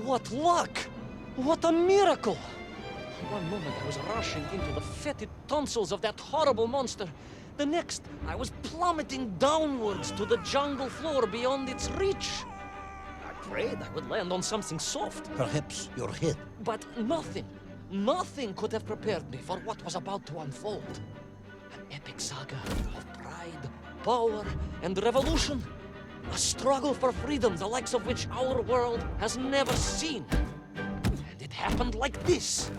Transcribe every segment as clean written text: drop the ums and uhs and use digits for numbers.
What luck! What a miracle! One moment I was rushing into the fetid tonsils of that horrible monster. The next, I was plummeting downwards to the jungle floor beyond its reach. I prayed I would land on something soft. Perhaps your head. But nothing could have prepared me for what was about to unfold. An epic saga of pride, power, and revolution. A struggle for freedom the likes of which our world has never seen. And it happened like this.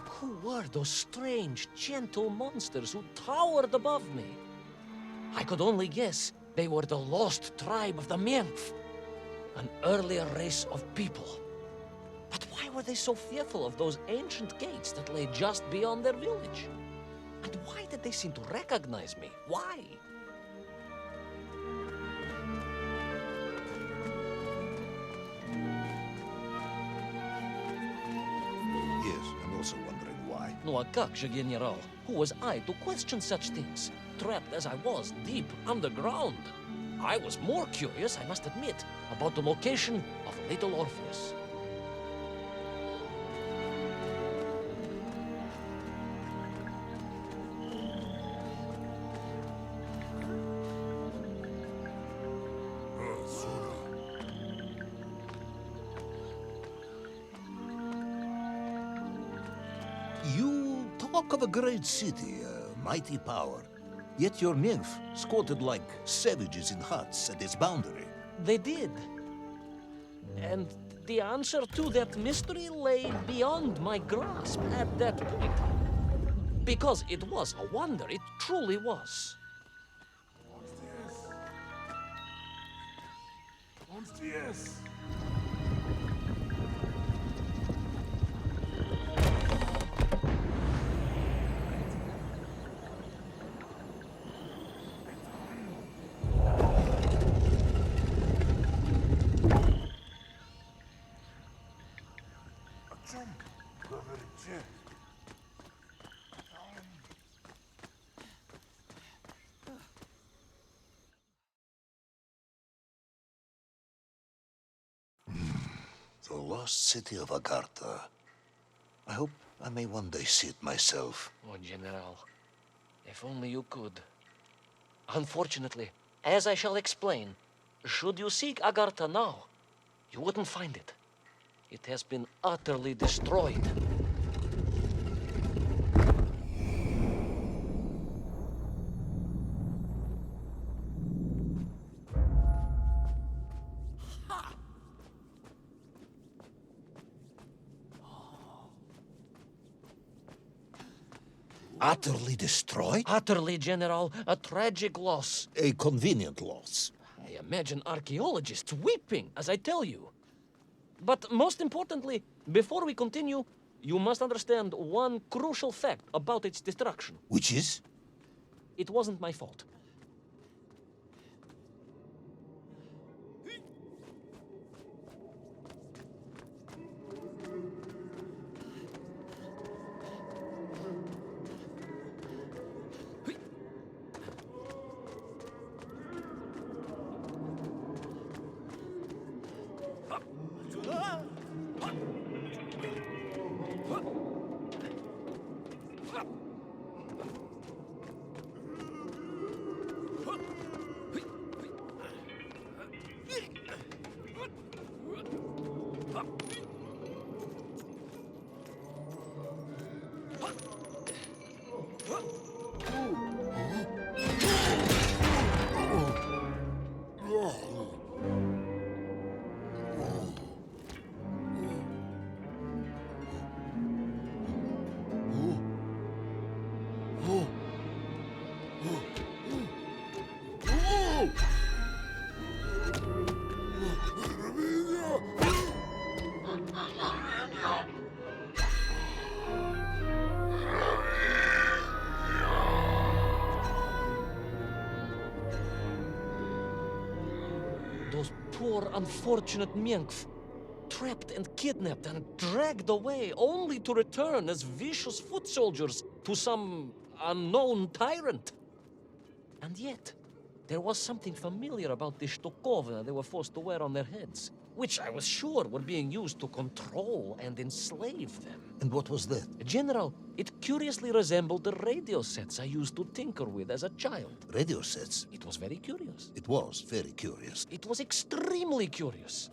Who were those strange, gentle monsters who towered above me? I could only guess they were the lost tribe of the Menkf, an earlier race of people. But why were they so fearful of those ancient gates that lay just beyond their village? And why did they seem to recognize me? Why? Yes, I'm also wondering why. No, a как же, General? Who was I to question such things? Trapped as I was deep underground. I was more curious, I must admit, about the location of Little Orpheus. You talk of a great city, a mighty power. Yet your nymph squatted like savages in huts at its boundary. They did. And the answer to that mystery lay beyond my grasp at that point. Because it was a wonder, it truly was. The lost city of Agartha. I hope I may one day see it myself. Oh, General, if only you could. Unfortunately, as I shall explain, should you seek Agartha now, you wouldn't find it. It has been utterly destroyed. Utterly destroyed? Utterly, General, a tragic loss. A convenient loss. I imagine archaeologists weeping as I tell you. But most importantly, before we continue, you must understand one crucial fact about its destruction. Which is? It wasn't my fault. Those poor, unfortunate Menkf, trapped and kidnapped and dragged away, only to return as vicious foot soldiers to some unknown tyrant. And yet, there was something familiar about the shtukovina they were forced to wear on their heads, which I was sure were being used to control and enslave them. And what was that? General, it curiously resembled the radio sets I used to tinker with as a child. Radio sets? It was very curious. It was very curious. It was extremely curious.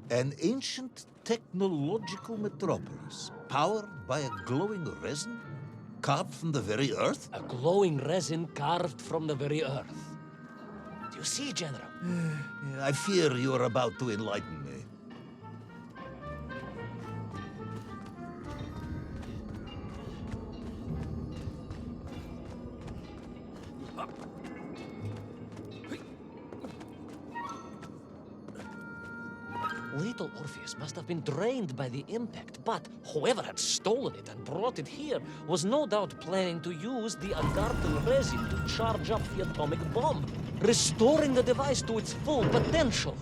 An ancient technological metropolis, powered by a glowing resin, carved from the very earth? A glowing resin carved from the very earth. Do you see, General? I fear you are about to enlighten me. Little Orpheus must have been drained by the impact, but whoever had stolen it and brought it here was no doubt planning to use the ungarden resin to charge up the atomic bomb, restoring the device to its full potential.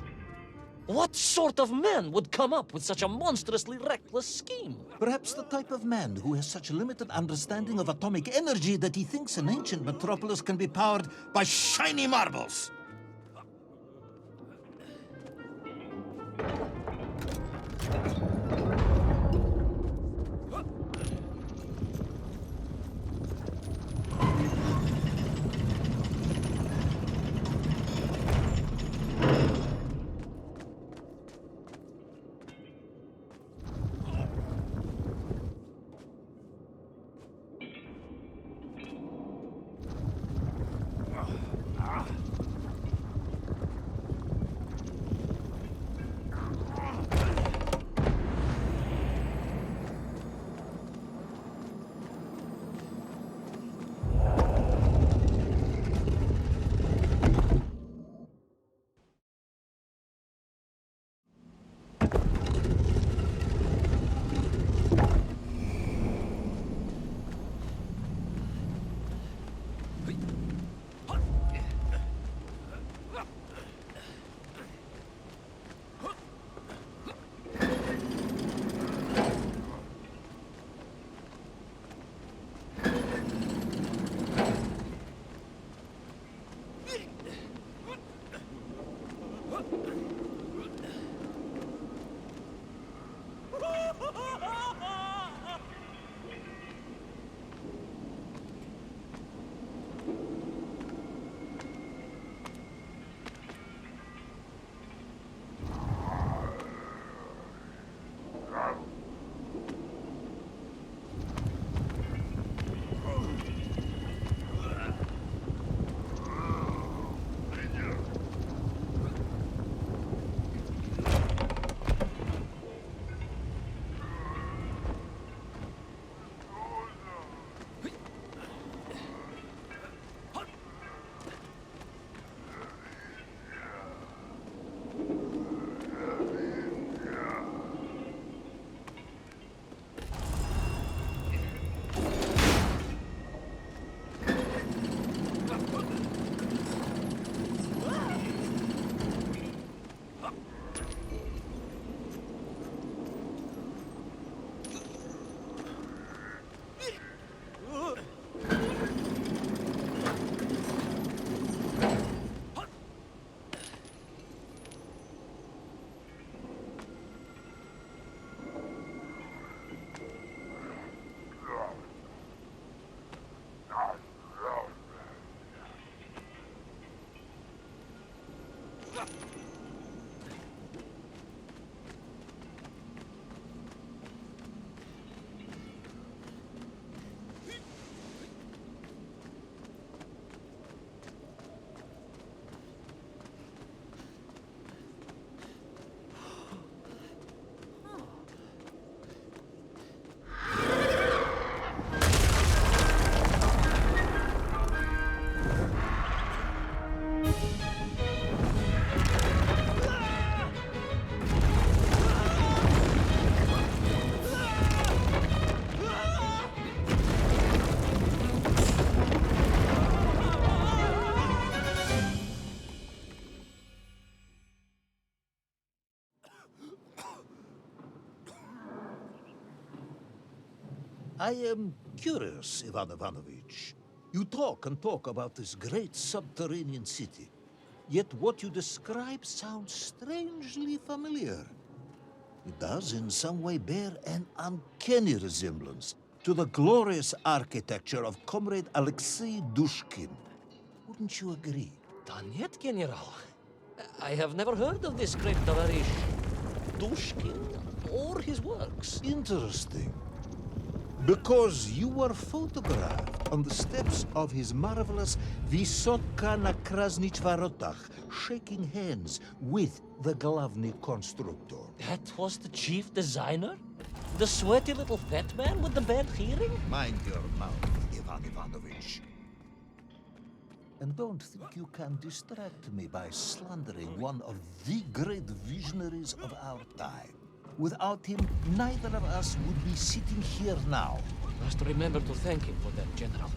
What sort of man would come up with such a monstrously reckless scheme? Perhaps the type of man who has such limited understanding of atomic energy that he thinks an ancient metropolis can be powered by shiny marbles. I am curious, Ivan Ivanovich. You talk and talk about this great subterranean city. Yet what you describe sounds strangely familiar. It does in some way bear an uncanny resemblance to the glorious architecture of Comrade Alexei Dushkin. Wouldn't you agree? Да нет, генерал. I have never heard of this great товарищ Dushkin or his works. Interesting. Because you were photographed on the steps of his marvelous Vysotka na Krasnych Varotach, shaking hands with the Glavny Constructor. That was the chief designer? The sweaty little fat man with the bad hearing? Mind your mouth, Ivan Ivanovich. And don't think you can distract me by slandering one of the great visionaries of our time. Without him, neither of us would be sitting here now. Must remember to thank him for that, General.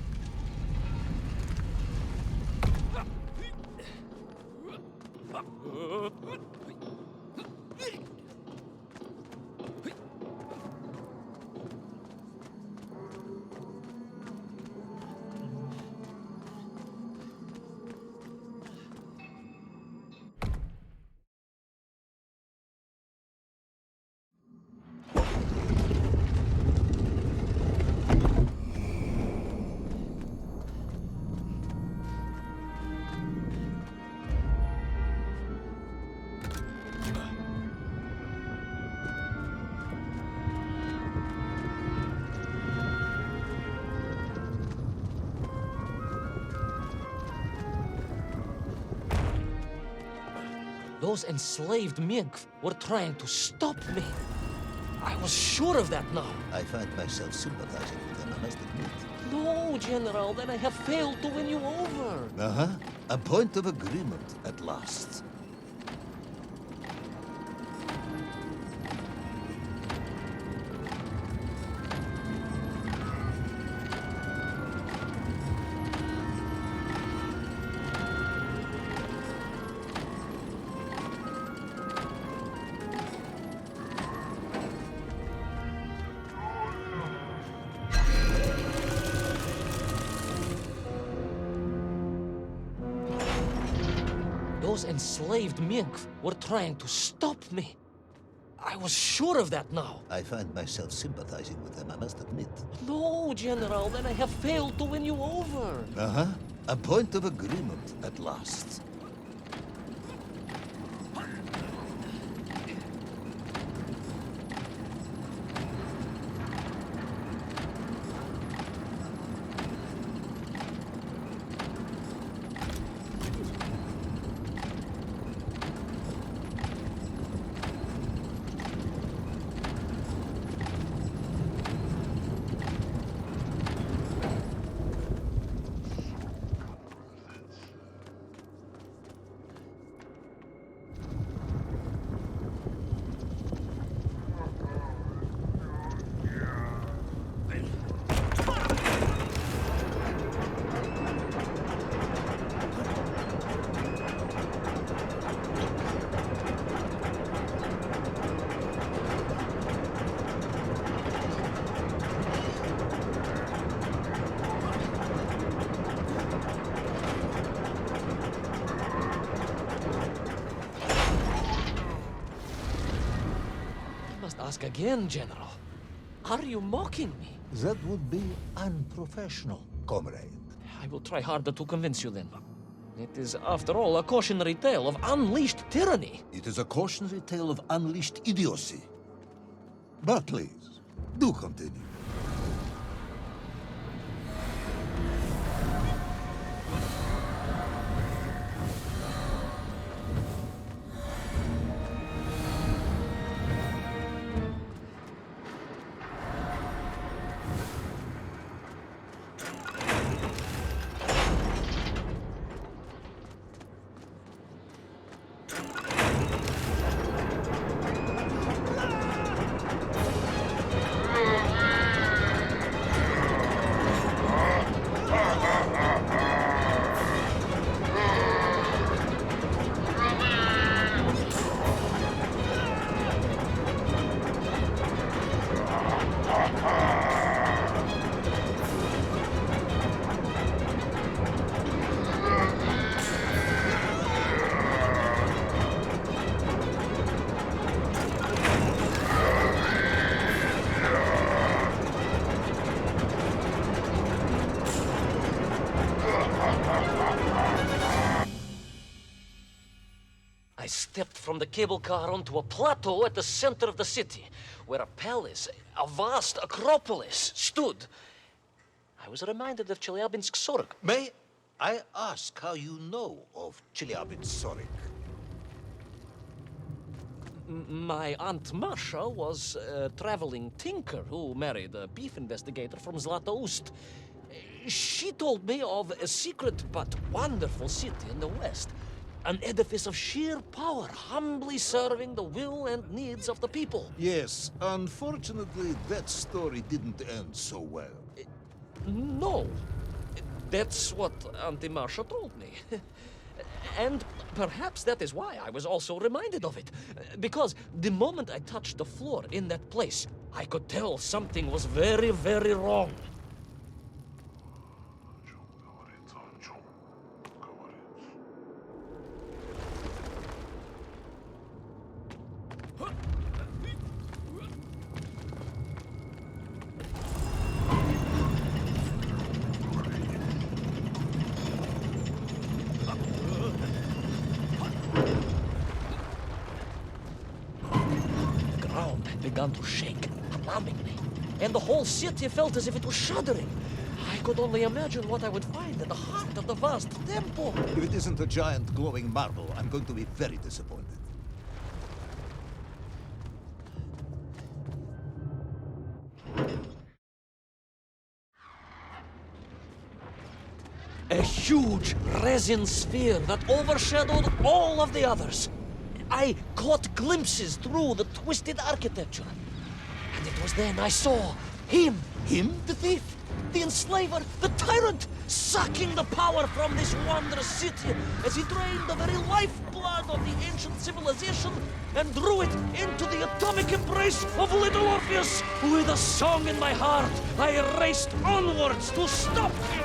Those enslaved mink were trying to stop me. I was sure of that now. I find myself sympathizing with them, I must admit. No, General, then I have failed to win you over. Uh-huh. A point of agreement at last. Those enslaved mink were trying to stop me. I was sure of that now. I find myself sympathizing with them, I must admit. No, General, then I have failed to win you over. Uh-huh. A point of agreement at last. Ask again, General. Are you mocking me? That would be unprofessional, comrade. I will try harder to convince you then. It is, after all, a cautionary tale of unleashed tyranny. It is a cautionary tale of unleashed idiocy. But please, do continue. stepped from the cable car onto a plateau at the center of the city, where a palace, a vast acropolis, stood. I was reminded of Chelyabinsk 40. May I ask how you know of Chelyabinsk? My Aunt Masha was a traveling tinker who married a beef investigator from Zlatoust. She told me of a secret but wonderful city in the west, an edifice of sheer power, humbly serving the will and needs of the people. Yes, unfortunately, that story didn't end so well. No, that's what Auntie Marcia told me. And perhaps that is why I was also reminded of it. Because the moment I touched the floor in that place, I could tell something was very, very wrong. Began to shake alarmingly, and the whole city felt as if it was shuddering. I could only imagine what I would find in the heart of the vast temple. If it isn't a giant glowing marble, I'm going to be very disappointed. A huge resin sphere that overshadowed all of the others. I caught glimpses through the twisted architecture. And it was then I saw him, the thief, the enslaver, the tyrant, sucking the power from this wondrous city as he drained the very lifeblood of the ancient civilization and drew it into the atomic embrace of Little Orpheus. With a song in my heart, I raced onwards to stop him.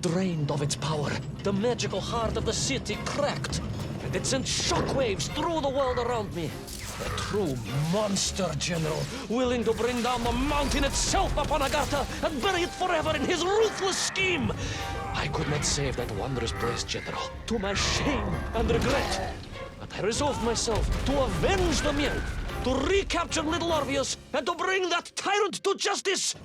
Drained of its power, the magical heart of the city cracked, and it sent shockwaves through the world around me. A true monster, General, willing to bring down the mountain itself upon Agartha and bury it forever in his ruthless scheme. I could not save that wondrous place, General, to my shame and regret. But I resolved myself to avenge the Mjolnir, to recapture Little Orpheus, and to bring that tyrant to justice.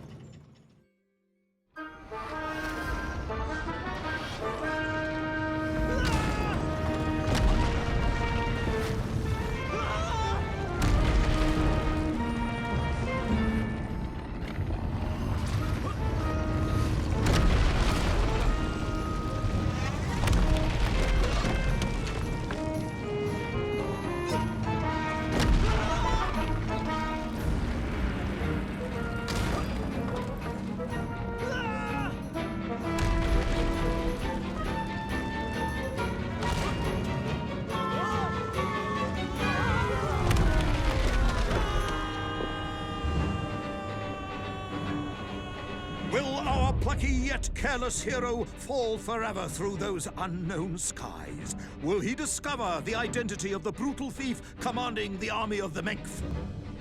Plucky yet careless hero fall forever through those unknown skies? Will he discover the identity of the brutal thief commanding the army of the Menkf?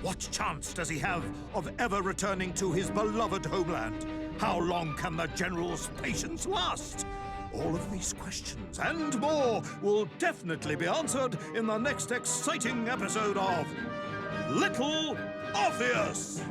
What chance does he have of ever returning to his beloved homeland? How long can the general's patience last? All of these questions and more will definitely be answered in the next exciting episode of Little Orpheus!